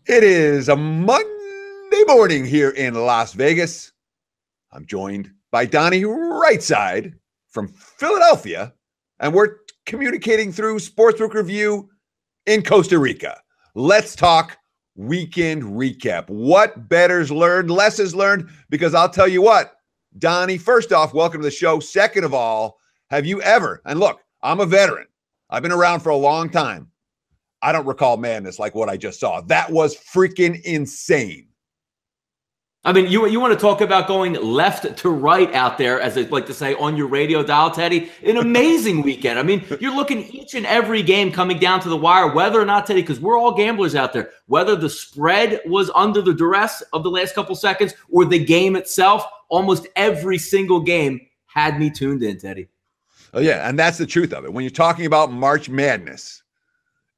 It is a Monday morning here in Las Vegas. I'm joined by Donnie RightSide from Philadelphia, and we're communicating through Sportsbook Review in Costa Rica. Let's talk weekend recap. What bettors learned, lessons learned, because I'll tell you what, Donnie, first off, welcome to the show. Second of all, have you ever, and look, I'm a veteran. I've been around for a long time. I don't recall madness like what I just saw. That was freaking insane. I mean, you want to talk about going left to right out there, as they like to say, on your radio dial, Teddy. An amazing weekend. I mean, you're looking each and every game coming down to the wire, whether or not, Teddy, because we're all gamblers out there, whether the spread was under the duress of the last couple seconds or the game itself, almost every single game had me tuned in, Teddy. Oh, yeah, and that's the truth of it. When you're talking about March Madness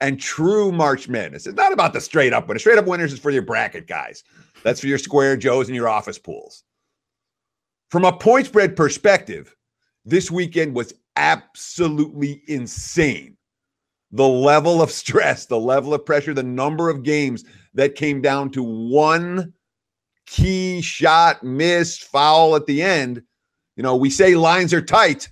and true March Madness, it's not about the straight up winners. Straight up winners is for your bracket guys. That's for your square Joes and your office pools. From a point spread perspective, this weekend was absolutely insane. The level of stress, the level of pressure, the number of games that came down to one key shot, missed, foul at the end. You know, we say lines are tight.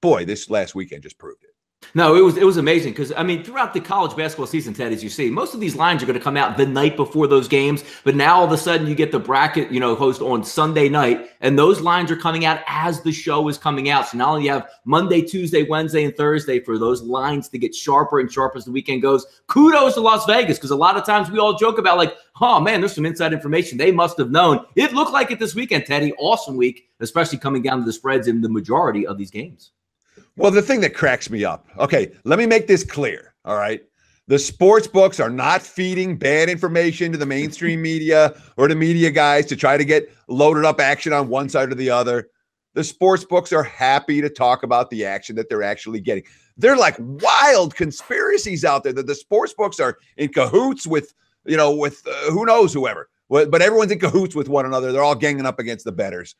Boy, this last weekend just proved it. No, it was amazing because, I mean, throughout the college basketball season, Ted, as you see, most of these lines are going to come out the night before those games. But now all of a sudden you get the bracket, host on Sunday night, and those lines are coming out as the show is coming out. So not only you have Monday, Tuesday, Wednesday, and Thursday for those lines to get sharper and sharper as the weekend goes. Kudos to Las Vegas, because a lot of times we all joke about like, oh, man, there's some inside information. They must have known. It looked like it this weekend, Teddy. Awesome week, especially coming down to the spreads in the majority of these games. Well, the thing that cracks me up, okay, let me make this clear, all right? The sports books are not feeding bad information to the mainstream media or the media guys to try to get loaded up action on one side or the other. The sports books are happy to talk about the action that they're actually getting. They're like wild conspiracies out there that the sports books are in cahoots with, who knows whoever. But everyone's in cahoots with one another. They're all ganging up against the bettors.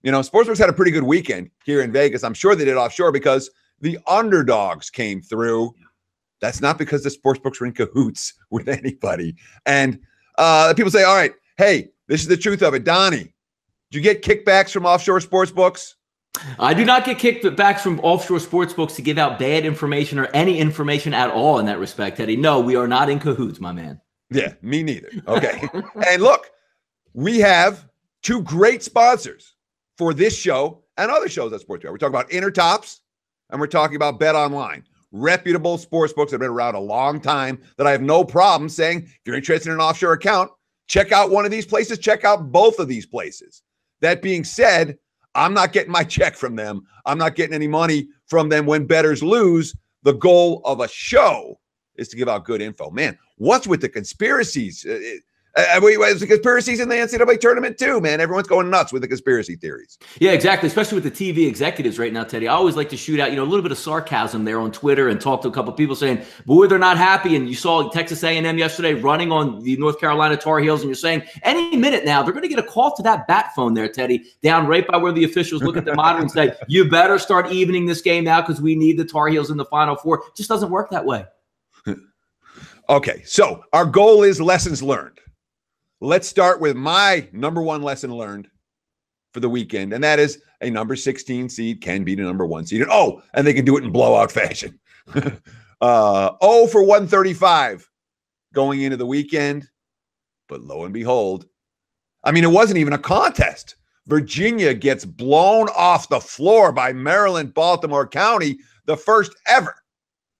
Sportsbooks had a pretty good weekend here in Vegas. I'm sure they did offshore because the underdogs came through. That's not because the sportsbooks were in cahoots with anybody. And people say, all right, hey, this is the truth of it. Donnie, did you get kickbacks from offshore sportsbooks? I do not get kickbacks from offshore sportsbooks to give out bad information or any information at all in that respect, Teddy. No, we are not in cahoots, my man. Yeah, me neither. Okay. And look, we have two great sponsors for this show and other shows at Sports. We're talking about Intertops and we're talking about Bet Online, reputable sports books that have been around a long time that I have no problem saying, if you're interested in an offshore account, check out one of these places, check out both of these places. That being said, I'm not getting my check from them. I'm not getting any money from them when bettors lose. The goal of a show is to give out good info. Man, what's with the conspiracies? There's the conspiracies in the NCAA tournament too, man. Everyone's going nuts with the conspiracy theories. Yeah, exactly. Especially with the TV executives right now, Teddy. I always like to shoot out, a little bit of sarcasm there on Twitter and talk to a couple of people saying, boy, they're not happy. And you saw Texas A&M yesterday running on the North Carolina Tar Heels, and you're saying any minute now they're going to get a call to that bat phone there, Teddy, down right by where the officials look at the monitor and say, you better start evening this game now because we need the Tar Heels in the Final Four. It just doesn't work that way. Okay, so our goal is lessons learned. Let's start with my number one lesson learned for the weekend, and that is a number 16 seed can beat a number 1 seed. And they can do it in blowout fashion. 0 for 135 going into the weekend, but lo and behold, it wasn't even a contest. Virginia gets blown off the floor by Maryland, Baltimore County, the first ever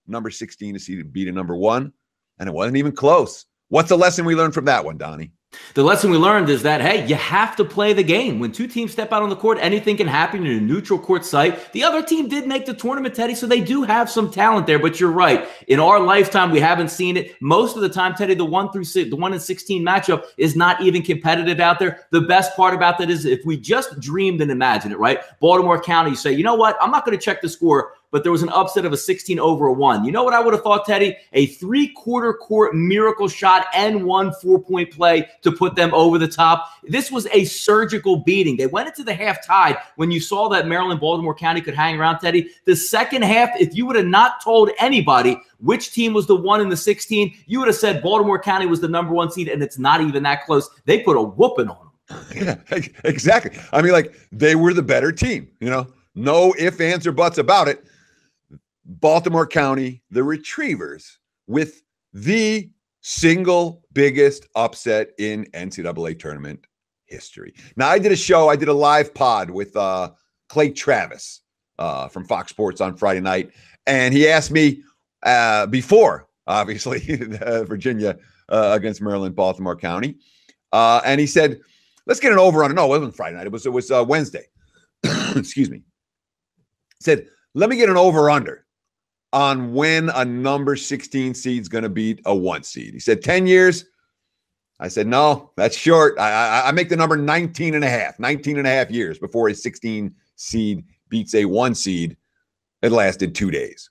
number 16 seed beat a number 1, and it wasn't even close. What's the lesson we learned from that one, Donnie? The lesson we learned is that, hey, you have to play the game. When two teams step out on the court, anything can happen in a neutral court site. The other team did make the tournament, Teddy, so they do have some talent there. But you're right. In our lifetime, we haven't seen it. Most of the time, Teddy, the 1 in 16 matchup is not even competitive out there. The best part about that is if we just dreamed and imagined it, right? Baltimore County, you say, you know what? I'm not going to check the score but there was an upset of a 16 over a 1. You know what I would have thought, Teddy? A 3/4 court miracle shot and 1 4-point play to put them over the top. This was a surgical beating. They went into the half tied when you saw that Maryland, Baltimore County could hang around, Teddy. The second half, if you would have not told anybody which team was the 1 in the 16, you would have said Baltimore County was the number 1 seed, and it's not even that close. They put a whooping on them. Yeah, exactly. I mean, like, they were the better team, no ifs, ands, or buts about it. Baltimore County, the Retrievers, with the single biggest upset in NCAA tournament history. Now, I did a live pod with Clay Travis from Fox Sports on Friday night, and he asked me before, obviously, Virginia against Maryland, Baltimore County, and he said, let's get an over on. No, it wasn't Friday night. It was Wednesday. Excuse me. He said, let me get an over-under on when a number 16 seed is going to beat a 1 seed. He said 10 years. I said, no, that's short. I make the number 19 and a half years before a 16 seed beats a 1 seed. It lasted 2 days.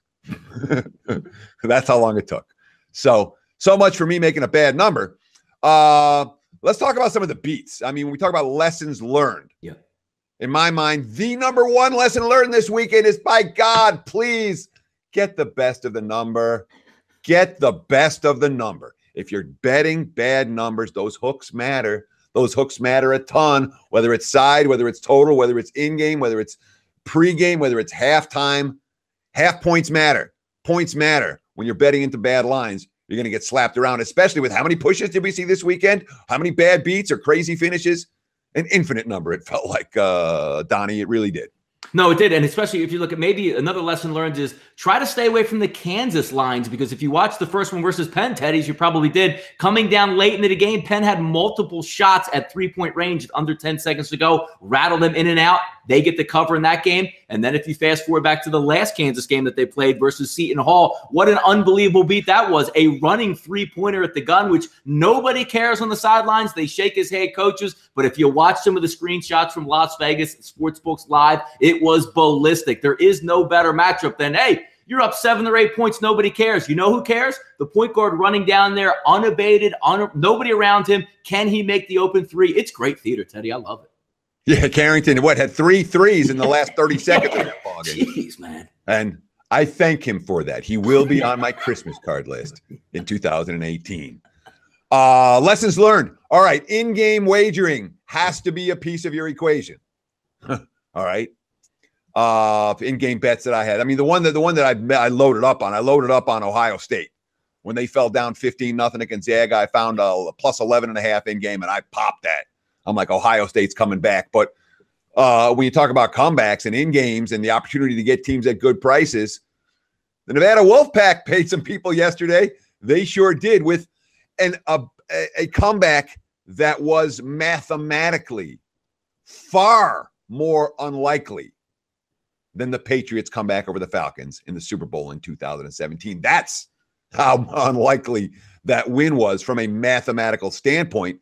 That's how long it took. So much for me making a bad number. Let's talk about some of the beats. I mean, when we talk about lessons learned. Yeah. In my mind, the number 1 lesson learned this weekend is, by God, please get the best of the number. Get the best of the number. If you're betting bad numbers, those hooks matter. Those hooks matter a ton, whether it's side, whether it's total, whether it's in-game, whether it's pre-game, whether it's halftime. Half points matter. Points matter. When you're betting into bad lines, you're going to get slapped around, especially with how many pushes did we see this weekend? How many bad beats or crazy finishes? An infinite number, it felt like, Donnie. It really did. No, it did. And especially if you look at maybe another lesson learned is try to stay away from the Kansas lines, because if you watch the first one versus Penn, Teddy's, you probably did. Coming down late into the game, Penn had multiple shots at 3-point range under 10 seconds to go, rattle them in and out. They get the cover in that game. And then if you fast forward back to the last Kansas game that they played versus Seton Hall, what an unbelievable beat that was. A running 3-pointer at the gun, which nobody cares on the sidelines. They shake his head coaches. But if you watch some of the screenshots from Las Vegas Sportsbooks Live, it was ballistic. There is no better matchup than, hey, you're up 7 or 8 points. Nobody cares. You know who cares? The point guard running down there, unabated, nobody around him. Can he make the open 3? It's great theater, Teddy. I love it. Yeah, Carrington, had 3 threes in the last 30 seconds of that ball game. Jeez, man. And I thank him for that. He will be on my Christmas card list in 2018. Lessons learned. All right, in-game wagering has to be a piece of your equation. All right. In-game bets that I had. I mean, the one that I loaded up on Ohio State. When they fell down 15-0 at Gonzaga, I found a plus 11.5 in-game, and I popped that. I'm like, Ohio State's coming back. But when you talk about comebacks and in-games and the opportunity to get teams at good prices, the Nevada Wolfpack paid some people yesterday. They sure did, with a comeback that was mathematically far more unlikely than the Patriots' comeback over the Falcons in the Super Bowl in 2017. That's how unlikely that win was from a mathematical standpoint.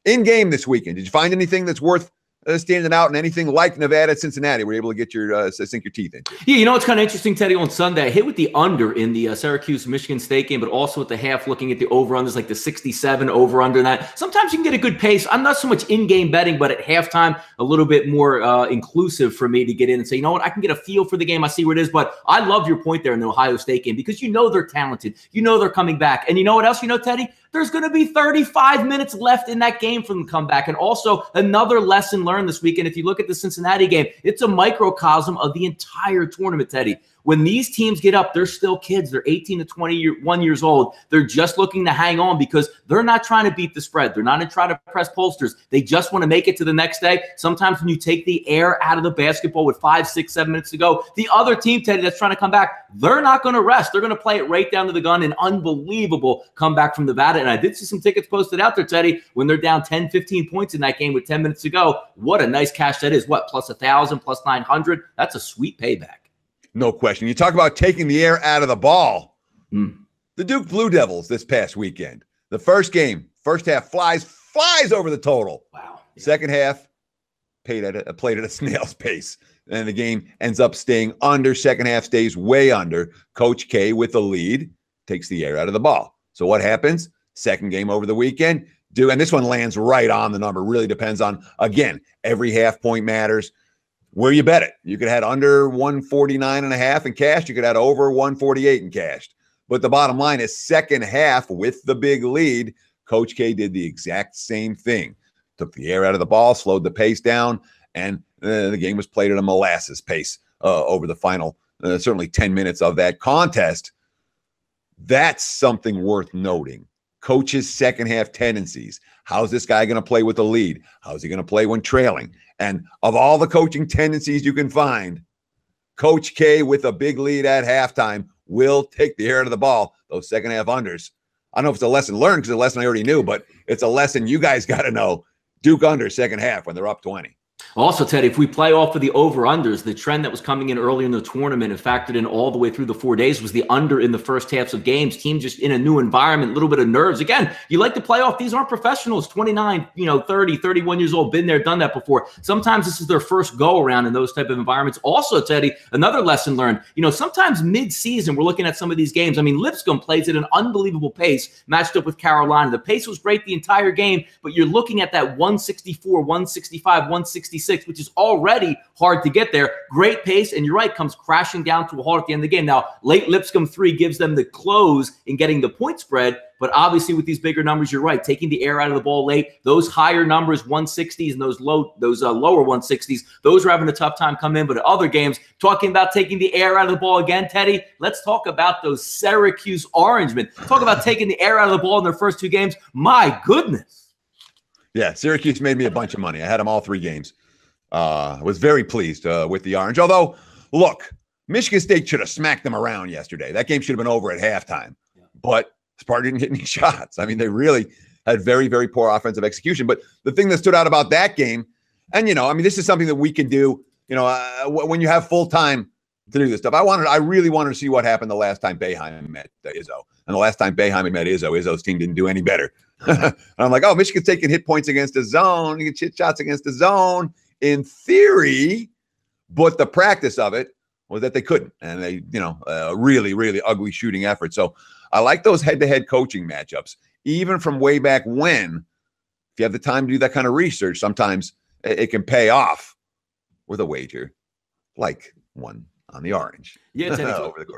In game this weekend, did you find anything that's worth standing out, and anything like Nevada, Cincinnati, were you able to get your sink your teeth in? Yeah, you know, it's kind of interesting, Teddy. On Sunday, I hit with the under in the Syracuse-Michigan State game, but also at the half, looking at the over-unders, like the 67 over-under. That sometimes you can get a good pace. I'm not so much in-game betting, but at halftime, a little bit more inclusive for me to get in and say, you know what, I can get a feel for the game. I see where it is. But I love your point there in the Ohio State game, because you know they're talented. You know they're coming back. And you know what else you know, Teddy? There's going to be 35 minutes left in that game from the comeback. And also another lesson learned this weekend. If you look at the Cincinnati game, it's a microcosm of the entire tournament, Teddy. When these teams get up, they're still kids. They're 18 to 21 years old. They're just looking to hang on because they're not trying to beat the spread. They're not trying to press pollsters. They just want to make it to the next day. Sometimes when you take the air out of the basketball with 5, 6, 7 minutes to go, the other team, Teddy, that's trying to come back, they're not going to rest. They're going to play it right down to the gun. An unbelievable comeback from Nevada. And I did see some tickets posted out there, Teddy, when they're down 10, 15 points in that game with 10 minutes to go. What a nice cash that is. What, plus 1,000, plus 900? That's a sweet payback. No question. You talk about taking the air out of the ball. The Duke Blue Devils this past weekend. The first game, first half flies over the total. Wow. Yeah. Second half, played at a snail's pace. And the game ends up staying under. Second half stays way under. Coach K with the lead takes the air out of the ball. So what happens? Second game over the weekend. And this one lands right on the number. Really depends on, again, every half point matters. Where you bet it. You could have had under 149.5 in cash. You could have had over 148 in cash. But the bottom line is second half with the big lead, Coach K did the exact same thing. Took the air out of the ball, slowed the pace down, and the game was played at a molasses pace over the final, certainly 10 minutes of that contest. That's something worth noting. Coach's second half tendencies. How's this guy going to play with the lead? How's he going to play when trailing? And of all the coaching tendencies you can find, Coach K with a big lead at halftime will take the air out of the ball. Those second half unders. I don't know if it's a lesson learned because it's a lesson I already knew, but it's a lesson you guys got to know. Duke under second half when they're up 20. Also, Teddy, if we play off of the over-unders, the trend that was coming in early in the tournament and factored in all the way through the 4 days was the under in the first halves of games. Team just in a new environment, a little bit of nerves. Again, you like to play off. These aren't professionals, 29, 30, 31 years old, been there, done that before. Sometimes this is their first go-around in those type of environments. Also, Teddy, another lesson learned, sometimes mid-season, we're looking at some of these games. I mean, Lipscomb plays at an unbelievable pace, matched up with Carolina. The pace was great the entire game, but you're looking at that 164, 165, 166, which is already hard to get there. Great pace, and you're right, comes crashing down to a halt at the end of the game. Now, late Lipscomb 3 gives them the close in getting the point spread, but obviously with these bigger numbers, you're right, taking the air out of the ball late. Those higher numbers, 160s, and those lower 160s, those are having a tough time coming in. But at other games, talking about taking the air out of the ball again, Teddy, let's talk about those Syracuse Orangemen. Talk about taking the air out of the ball in their first 2 games. My goodness. Yeah, Syracuse made me a bunch of money. I had them all 3 games. Was very pleased with the Orange. Although, look, Michigan State should have smacked them around yesterday. That game should have been over at halftime. Yeah. But Sparta didn't hit any shots. I mean, they really had very, very poor offensive execution. But the thing that stood out about that game, and, this is something that we can do, when you have full time to do this stuff. I really wanted to see what happened the last time Boeheim met Izzo. And the last time Boeheim met Izzo's team didn't do any better. And I'm like, Michigan State can hit points against the zone. You can hit shots against the zone. In theory, but the practice of it was that they couldn't. And they, really, really ugly shooting effort. So I like those head-to-head coaching matchups, even from way back when. If you have the time to do that kind of research, sometimes it can pay off with a wager like one on the Orange. Yeah, Teddy,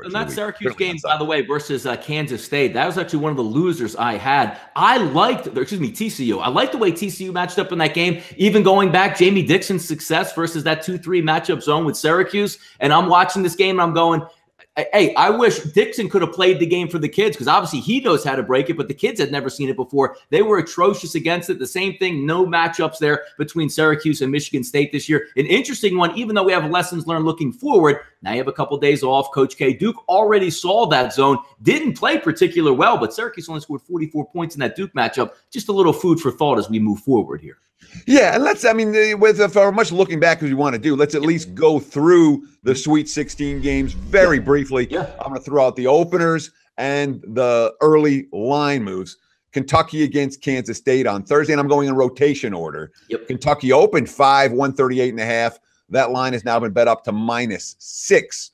and that Syracuse game, by the way, versus Kansas State, that was actually one of the losers I had. TCU. I liked the way TCU matched up in that game, even going back, Jamie Dixon's success versus that 2-3 matchup zone with Syracuse. And I'm watching this game and I'm going, hey, I wish Dixon could have played the game for the kids because obviously he knows how to break it, but the kids had never seen it before. They were atrocious against it. The same thing, no matchups there between Syracuse and Michigan State this year. An interesting one, even though we have lessons learned looking forward. Now you have a couple of days off. Coach K. Duke already saw that zone, didn't play particularly well, but Syracuse only scored 44 points in that Duke matchup. Just a little food for thought as we move forward here. Yeah, and with much looking back as we want to do, let's at least go through the Sweet 16 games very briefly. Yeah. I'm going to throw out the openers and the early line moves. Kentucky against Kansas State on Thursday, and I'm going in rotation order. Yep. Kentucky opened 5, 138.5. That line has now been bet up to -6,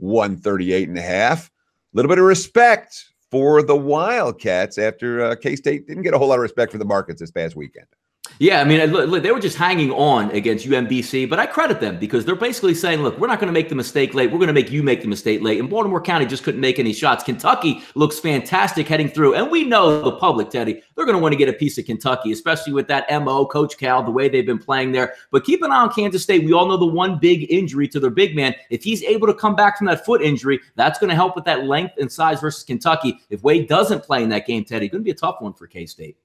138.5. A little bit of respect for the Wildcats after K-State didn't get a whole lot of respect for the markets this past weekend. Yeah, I mean, look, they were just hanging on against UMBC, but I credit them because they're basically saying, look, we're not going to make the mistake late. We're going to make you make the mistake late. And Baltimore County just couldn't make any shots. Kentucky looks fantastic heading through. And we know the public, Teddy, they're going to want to get a piece of Kentucky, especially with that MO, Coach Cal, the way they've been playing there. But keep an eye on Kansas State. We all know the one big injury to their big man. If he's able to come back from that foot injury, that's going to help with that length and size versus Kentucky. If Wade doesn't play in that game, Teddy, it's going to be a tough one for K-State.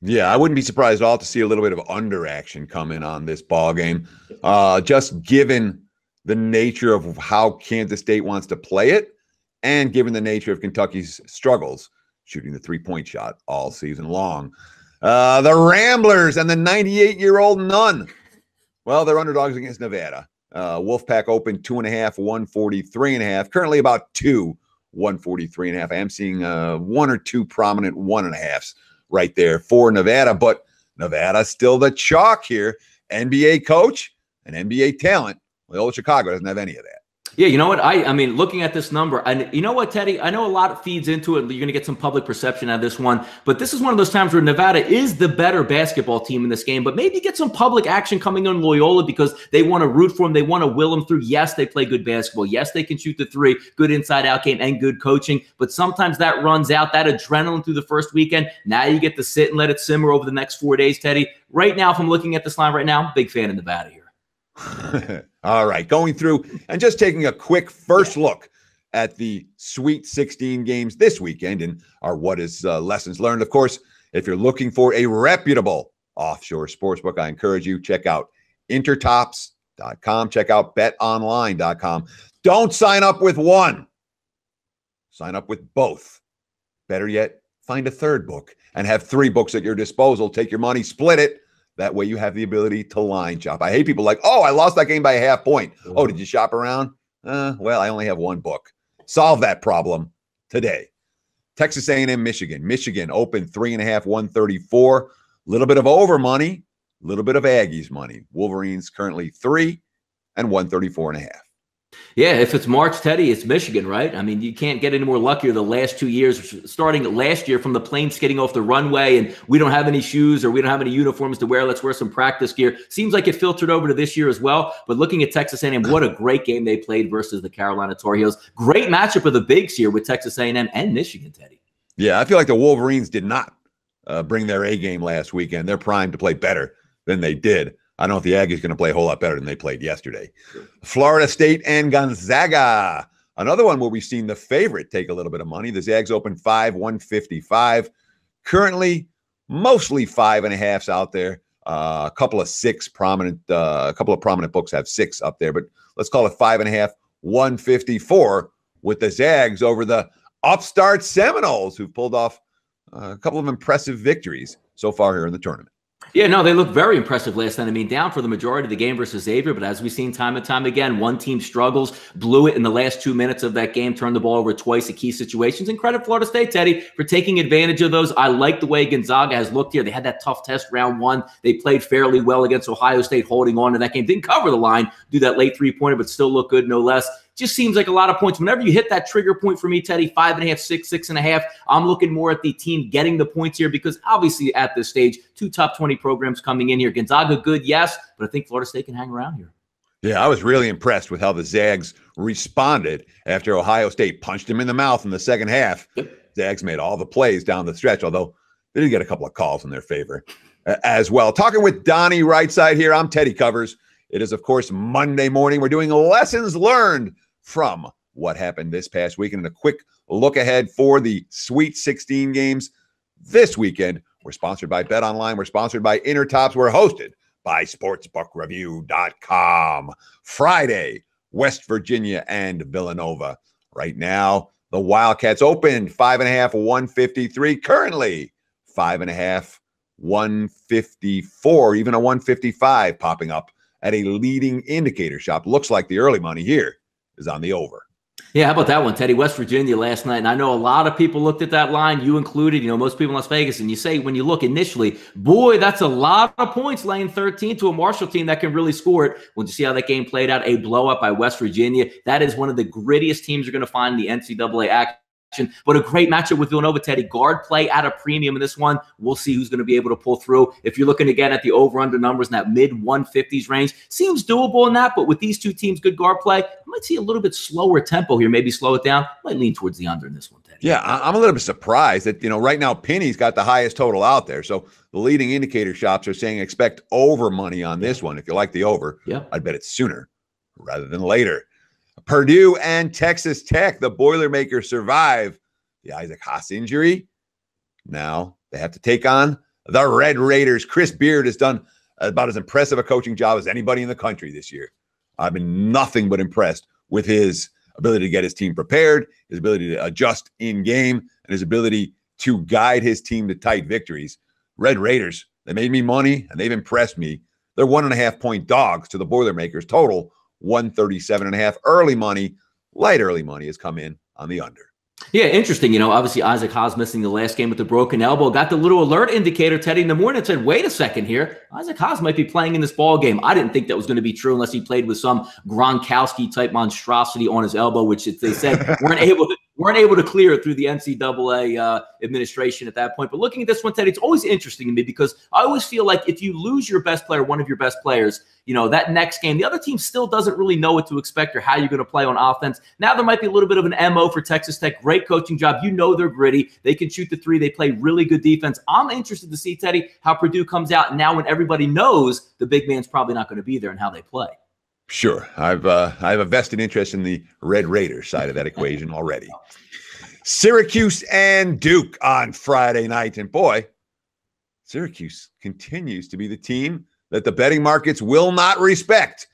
Yeah, I wouldn't be surprised at all to see a little bit of under action come in on this ball game. Just given the nature of how Kansas State wants to play it and given the nature of Kentucky's struggles shooting the three-point shot all season long. The Ramblers and the 98-year-old Nun. Well, they're underdogs against Nevada. Wolfpack opened 2.5, 143.5. Currently about 2, 143.5. I am seeing 1 or 2 prominent 1.5s. Right there for Nevada, but Nevada's still the chalk here. NBA coach and NBA talent. Loyola Chicago doesn't have any of that. Yeah, you know what? I mean, looking at this number, and you know what, Teddy? I know a lot feeds into it. You're going to get some public perception out of this one, but this is one of those times where Nevada is the better basketball team in this game, but maybe get some public action coming on Loyola because they want to root for them. They want to will them through. Yes, they play good basketball. Yes, they can shoot the three, good inside-out game, and good coaching, but sometimes that runs out, that adrenaline through the first weekend. Now you get to sit and let it simmer over the next 4 days, Teddy. Right now, if I'm looking at this line right now, big fan of Nevada here. All right, going through and just taking a quick first look at the Sweet 16 games this weekend and our What Is Lessons Learned. Of course, if you're looking for a reputable offshore sportsbook, I encourage you, check out intertops.com, check out betonline.com. Don't sign up with one. Sign up with both. Better yet, find a third book and have 3 books at your disposal. Take your money, split it. That way you have the ability to line shop. I hate people like, oh, I lost that game by a half point. Oh, did you shop around? Well, I only have one book. Solve that problem today. Texas A&M, Michigan. Michigan opened 3.5, 134. A little bit of over money, a little bit of Aggies money. Wolverines currently 3 and 134.5. Yeah, if it's March, Teddy, it's Michigan, right? I mean, you can't get any more luckier the last 2 years, starting last year from the planes getting off the runway and we don't have any shoes or we don't have any uniforms to wear. Let's wear some practice gear. Seems like it filtered over to this year as well. But looking at Texas A&M, what a great game they played versus the Carolina Tar Heels. Great matchup of the bigs here with Texas A&M and Michigan, Teddy. Yeah, I feel like the Wolverines did not bring their A game last weekend. They're primed to play better than they did. I don't know if the Aggies going to play a whole lot better than they played yesterday. Florida State and Gonzaga. Another one where we've seen the favorite take a little bit of money. The Zags open 5, 155. Currently, mostly 5.5s out there. A couple of prominent books have 6 up there, but let's call it 5.5, 154 with the Zags over the upstart Seminoles, who've pulled off a couple of impressive victories so far here in the tournament. Yeah, no, they looked very impressive last night. I mean, down for the majority of the game versus Xavier, but as we've seen time and time again, one team struggles, blew it in the last 2 minutes of that game, turned the ball over twice in key situations. And credit Florida State, Teddy, for taking advantage of those. I like the way Gonzaga has looked here. They had that tough test round 1. They played fairly well against Ohio State, holding on to that game. Didn't cover the line, do that late 3-pointer, but still look good no less. Just seems like a lot of points. Whenever you hit that trigger point for me, Teddy, 5.5, 6, 6.5, I'm looking more at the team getting the points here because obviously at this stage, 2 top 20 programs coming in here. Gonzaga good, yes, but I think Florida State can hang around here. Yeah, I was really impressed with how the Zags responded after Ohio State punched him in the mouth in the second half. Yep. Zags made all the plays down the stretch, although they did get a couple of calls in their favor as well. Talking with Donnie RightSide here, I'm Teddy Covers. It is, of course, Monday morning. We're doing lessons learned from what happened this past weekend and a quick look ahead for the Sweet 16 games this weekend. We're sponsored by BetOnline. We're sponsored by Intertops. We're hosted by SportsbookReview.com. Friday, West Virginia and Villanova. Right now, the Wildcats opened 5.5, 153. Currently, 5.5, 154, even a 155 popping up at a leading indicator shop. Looks like the early money here is on the over. Yeah, how about that one, Teddy? West Virginia last night, and I know a lot of people looked at that line, you included, most people in Las Vegas, and you say when you look initially, boy, that's a lot of points laying 13 to a Marshall team that can really score it. When you see how that game played out, a blow-up by West Virginia, that is one of the grittiest teams you're going to find in the NCAA action. But a great matchup with Villanova, Teddy. Guard play at a premium in this one. We'll see who's going to be able to pull through. If you're looking again at the over-under numbers in that mid-150s range, seems doable in that. But with these two teams, good guard play, I might see a little bit slower tempo here. Maybe slow it down. Might lean towards the under in this one, Teddy. Yeah, I'm a little bit surprised that, right now Penny's got the highest total out there. So the leading indicator shops are saying expect over money on this one. If you like the over, I'd bet it's sooner rather than later. Purdue and Texas Tech, the Boilermakers survive the Isaac Haas injury. Now they have to take on the Red Raiders. Chris Beard has done about as impressive a coaching job as anybody in the country this year. I've been nothing but impressed with his ability to get his team prepared, his ability to adjust in game, and his ability to guide his team to tight victories. Red Raiders, they made me money, and they've impressed me. They're 1.5-point dogs to the Boilermakers. Total 137.5. Early money, light early money has come in on the under. Yeah, interesting. Obviously Isaac Haas missing the last game with the broken elbow. Got the little alert indicator, Teddy, in the morning and said, wait a second here. Isaac Haas might be playing in this ball game. I didn't think that was going to be true unless he played with some Gronkowski-type monstrosity on his elbow, which they said weren't able to clear it through the NCAA administration at that point. But looking at this one, Teddy, it's always interesting to me because I always feel like if you lose your best player, one of your best players, that next game, the other team still doesn't really know what to expect or how you're going to play on offense. Now there might be a little bit of an MO for Texas Tech. Great coaching job. They're gritty. They can shoot the three. They play really good defense. I'm interested to see, Teddy, how Purdue comes out now when everybody knows the big man's probably not going to be there and how they play. Sure. I have a vested interest in the Red Raiders side of that equation already. Syracuse and Duke on Friday night. And boy, Syracuse continues to be the team that the betting markets will not respect.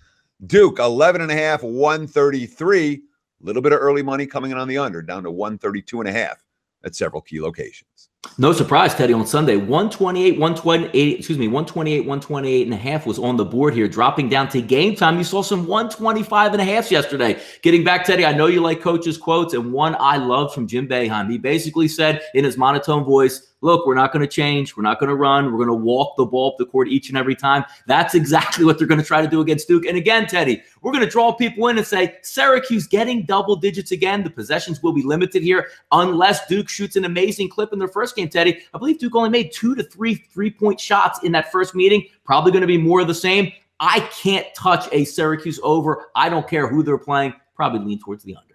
Duke, 11.5, 133. A little bit of early money coming in on the under, down to 132.5 at several key locations. No surprise, Teddy, on Sunday, 128.5 was on the board here, dropping down to game time. You saw some 125.5s yesterday. Getting back, Teddy, I know you like coaches' quotes, and one I loved from Jim Boeheim. He basically said in his monotone voice, look, we're not going to change. We're not going to run. We're going to walk the ball up the court each and every time. That's exactly what they're going to try to do against Duke. And again, Teddy, we're going to draw people in and say, Syracuse getting double digits again. The possessions will be limited here unless Duke shoots an amazing clip in their first game, Teddy. I believe Duke only made 2 to 3 three-point shots in that first meeting. Probably going to be more of the same. I can't touch a Syracuse over. I don't care who they're playing. Probably lean towards the under.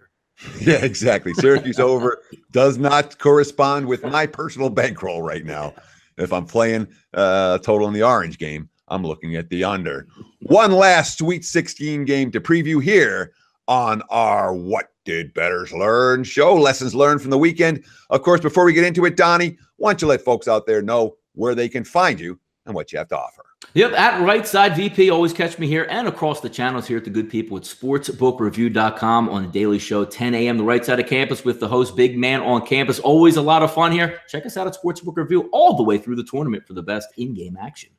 Yeah, exactly. Syracuse over does not correspond with my personal bankroll right now. If I'm playing total in the orange game, I'm looking at the under. One last Sweet 16 game to preview here on our What Did Bettors Learn show. Lessons learned from the weekend. Of course, before we get into it, Donnie, why don't you let folks out there know where they can find you and what you have to offer? Yep, at RightSide VP. Always catch me here and across the channels here at the good people at sportsbookreview.com on the daily show, 10 a.m. the right side of campus with the host, Big Man on Campus. Always a lot of fun here. Check us out at Sportsbook Review all the way through the tournament for the best in-game action.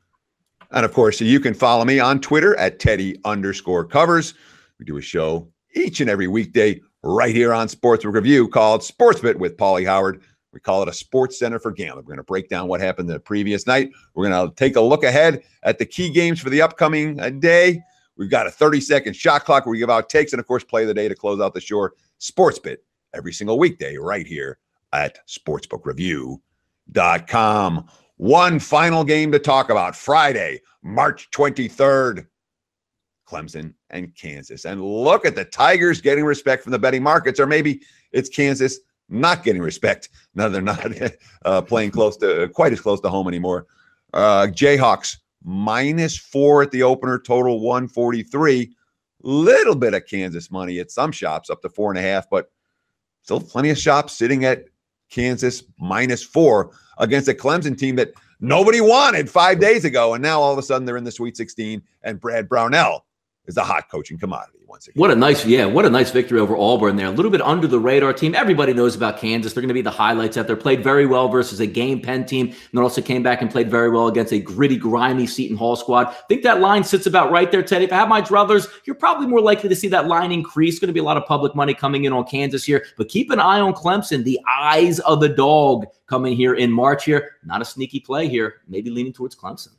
And, of course, you can follow me on Twitter at Teddy_covers. We do a show each and every weekday right here on Sportsbook Review called Sportsbit with Paulie Howard. We call it a sports center for gambling. We're going to break down what happened the previous night. We're going to take a look ahead at the key games for the upcoming day. We've got a 30-second shot clock where we give out takes and, of course, play of the day to close out the show. Sportsbit every single weekday right here at sportsbookreview.com. One final game to talk about. Friday, March 23rd, Clemson and Kansas. And look at the Tigers getting respect from the betting markets, or maybe it's Kansas not getting respect. No, they're not playing quite as close to home anymore. Jayhawks -4 at the opener, total 143. Little bit of Kansas money at some shops, up to 4.5, but still plenty of shops sitting at Kansas -4 against a Clemson team that nobody wanted 5 days ago. And now all of a sudden they're in the Sweet 16, and Brad Brownell is a hot coaching commodity once again. What a nice victory over Auburn there. A little bit under the radar team. Everybody knows about Kansas. They're going to be the highlights out there. Played very well versus a game Penn team, and then also came back and played very well against a gritty, grimy Seton Hall squad. I think that line sits about right there, Teddy. If I have my druthers, you're probably more likely to see that line increase. Going to be a lot of public money coming in on Kansas here, but keep an eye on Clemson. The eyes of the dog coming here in March here. Not a sneaky play here. Maybe leaning towards Clemson.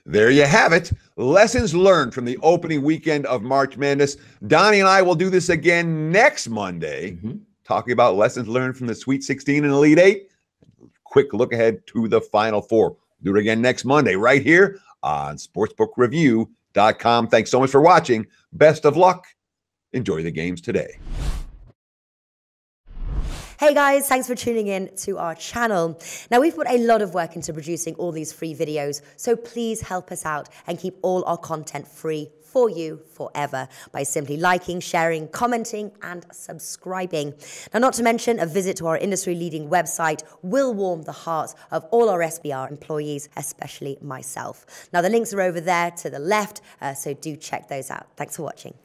There you have it. Lessons learned from the opening weekend of March Madness. Donnie and I will do this again next Monday, talking about lessons learned from the Sweet 16 and Elite 8. Quick look ahead to the Final Four. Do it again next Monday right here on sportsbookreview.com. Thanks so much for watching. Best of luck. Enjoy the games today. Hey guys, thanks for tuning in to our channel. Now, we've put a lot of work into producing all these free videos, so please help us out and keep all our content free for you forever by simply liking, sharing, commenting, and subscribing. Now, not to mention, a visit to our industry-leading website will warm the hearts of all our SBR employees, especially myself. Now, the links are over there to the left, so do check those out. Thanks for watching.